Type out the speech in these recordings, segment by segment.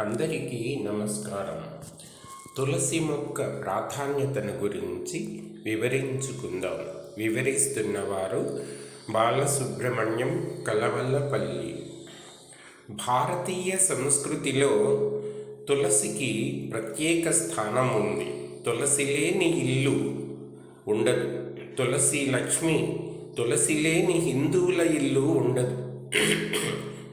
అందరికీ నమస్కారం. తులసి మొక్క ప్రాధాన్యతను గురించి వివరించుకుందాం. వివరిస్తున్నవారు బాలసుబ్రహ్మణ్యం, కలవల్లపల్లి. భారతీయ సంస్కృతిలో తులసికి ప్రత్యేక స్థానం ఉంది. తులసి లేని ఇల్లు ఉండదు. తులసి లక్ష్మి. తులసి లేని హిందువుల ఇల్లు ఉండదు.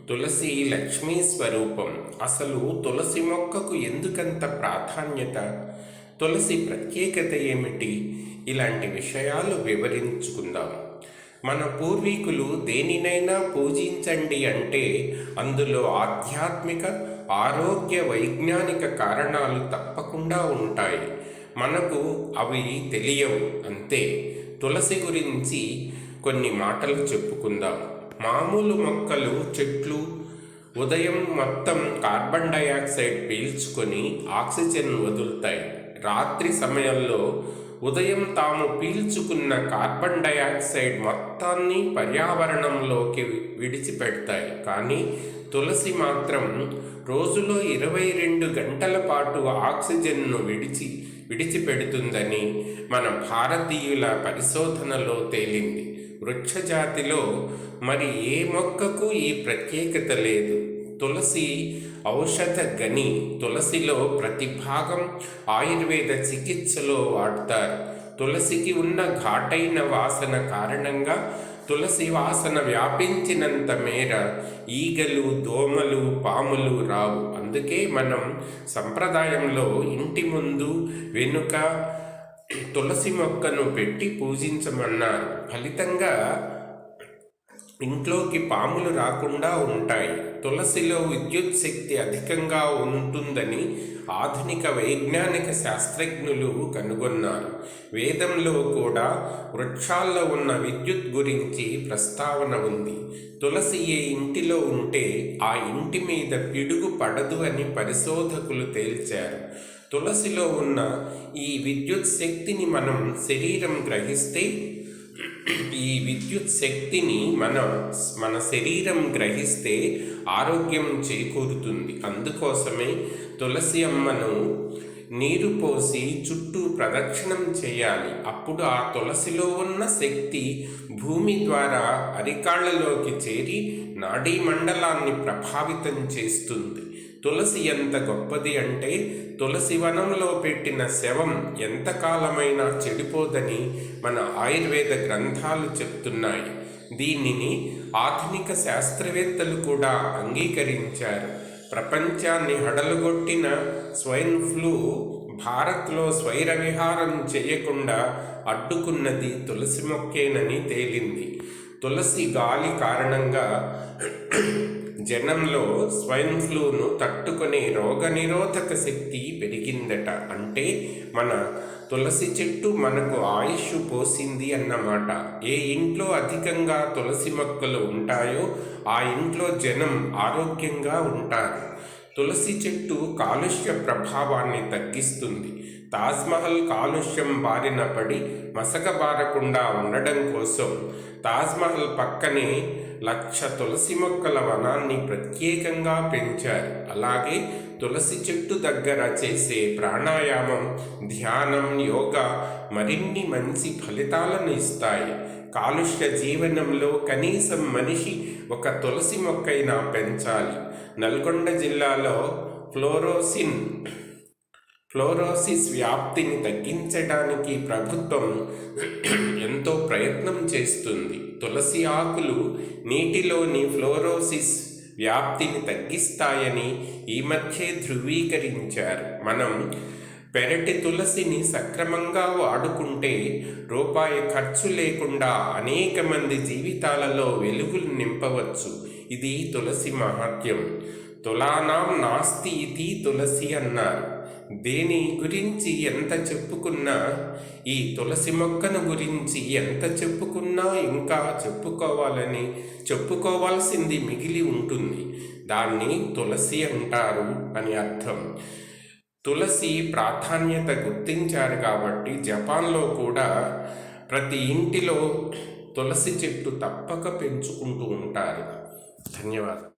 తులసి లక్ష్మీ స్వరూపం. అసలు తులసి మొక్కకు ఎందుకంత ప్రాధాన్యత? తులసి ప్రత్యేకత ఏమిటి? ఇలాంటి విషయాలు వివరించుకుందాం. మన పూర్వీకులు దేనినైనా పూజించండి అంటే అందులో ఆధ్యాత్మిక, ఆరోగ్య, వైజ్ఞానిక కారణాలు తప్పకుండా ఉంటాయి. మనకు అవి తెలియవు అంతే. తులసి గురించి కొన్ని మాటలు చెప్పుకుందాం. మామూలు మొక్కలు, చెట్లు ఉదయం మొత్తం కార్బన్ డయాక్సైడ్ పీల్చుకొని ఆక్సిజన్ వదులుతాయి. రాత్రి సమయంలో ఉదయం తాము పీల్చుకున్న కార్బన్ డయాక్సైడ్ మొత్తాన్ని పర్యావరణంలోకి విడిచిపెడతాయి. కానీ తులసి మాత్రం రోజులో 22 గంటల పాటు ఆక్సిజన్ను విడిచిపెడుతుందని మన భారతీయుల పరిశోధనలో తేలింది. వృక్షజాతిలో మరి ఏ మొక్కకు ఈ ప్రత్యేకత లేదు. తులసి ఔషధ గని. తులసిలో ప్రతి భాగం ఆయుర్వేద చికిత్సలో వాడతారు. తులసికి ఉన్న ఘాటైన వాసన కారణంగా తులసి వాసన వ్యాపించినంత మేర ఈగలు, దోమలు, పాములు రావు. అందుకే మనం సంప్రదాయంలో ఇంటి ముందు, వెనుక తులసి మొక్కను పెట్టి పూజించమన్నారు. ఫలితంగా ఇంట్లోకి పాములు రాకుండా ఉంటాయి. తులసిలో విద్యుత్ శక్తి అధికంగా ఉంటుందని ఆధునిక వైజ్ఞానిక శాస్త్రజ్ఞులు కనుగొన్నారు. వేదంలో కూడా వృక్షాల్లో ఉన్న విద్యుత్ గురించి ప్రస్తావన ఉంది. తులసి ఏ ఇంటిలో ఉంటే ఆ ఇంటి మీద పిడుగు పడదు అని పరిశోధకులు తేల్చారు. తులసిలో ఉన్న ఈ విద్యుత్ శక్తిని మన శరీరం గ్రహిస్తే ఆరోగ్యం చేకూరుతుంది. అందుకోసమే తులసి అమ్మను నీరు పోసి చుట్టూ ప్రదక్షిణం చేయాలి. అప్పుడు ఆ తులసిలో ఉన్న శక్తి భూమి ద్వారా అరికాళ్లలోకి చేరి నాడీ మండలాన్ని ప్రభావితం చేస్తుంది. తులసి ఎంత గొప్పది అంటే తులసి వనంలో పెట్టిన శవం ఎంతకాలమైనా చెడిపోదని మన ఆయుర్వేద గ్రంథాలు చెప్తున్నాయి. దీనిని ఆధునిక శాస్త్రవేత్తలు కూడా అంగీకరించారు. ప్రపంచాన్ని హడలుగొట్టిన స్వైన్ ఫ్లూ భారత్లో స్వైర విహారం చేయకుండా అడ్డుకున్నది తులసి మొక్కేనని తేలింది. తులసి గాలి కారణంగా జనంలో స్వైన్ ఫ్లూను తట్టుకునే రోగనిరోధక శక్తి పెరిగిందట. అంటే మన తులసి చెట్టు మనకు ఆయుష్ పోసింది అన్నమాట. ఏ ఇంట్లో అధికంగా తులసి మొక్కలు ఉంటాయో ఆ ఇంట్లో జనం ఆరోగ్యంగా ఉంటారు. తులసి చెట్టు కాలుష్య ప్రభావాన్ని తగ్గిస్తుంది. తాజ్మహల్ కాలుష్యం బారిన పడి మసకబారకుండా ఉండడం కోసం తాజ్మహల్ పక్కనే 1,00,000 తులసి మొక్కల వనాన్ని ప్రత్యేకంగా పెంచారు. అలాగే తులసి చెట్టు దగ్గర చేసే ప్రాణాయామం, ధ్యానం, యోగా మరిన్ని మంచి ఫలితాలను ఇస్తాయి. కాలుష్య జీవనంలో కనీసం మనిషి ఒక తులసి మొక్కైనా పెంచాలి. నల్గొండ జిల్లాలో ఫ్లోరోసిస్ వ్యాప్తిని తగ్గించడానికి ప్రభుత్వం ఎంతో ప్రయత్నం చేస్తుంది. తులసి ఆకులు నీటిలోని ఫ్లోరోసిస్ వ్యాప్తిని తగ్గిస్తాయని ఈ మధ్య ధృవీకరించారు. మనం పెరటి తులసిని సక్రమంగా వాడుకుంటే రూపాయి ఖర్చు లేకుండా అనేక మంది జీవితాలలో వెలుగులు నింపవచ్చు. ఇది తులసి మహత్యం. తులానాం నాస్తి ఇతి తులసి అన్నారు. దేని గురించి ఎంత చెప్పుకున్నా, ఈ తులసి మొక్కను గురించి ఎంత చెప్పుకున్నా ఇంకా చెప్పుకోవాల్సింది మిగిలి ఉంటుంది. దాన్ని తులసి అంటారు అని అర్థం. తులసి ప్రాధాన్యత గుర్తించారు కాబట్టి జపాన్లో కూడా ప్రతి ఇంటిలో తులసి చెట్టు తప్పక పెంచుకుంటూ ఉంటారు. ధన్యవాదాలు.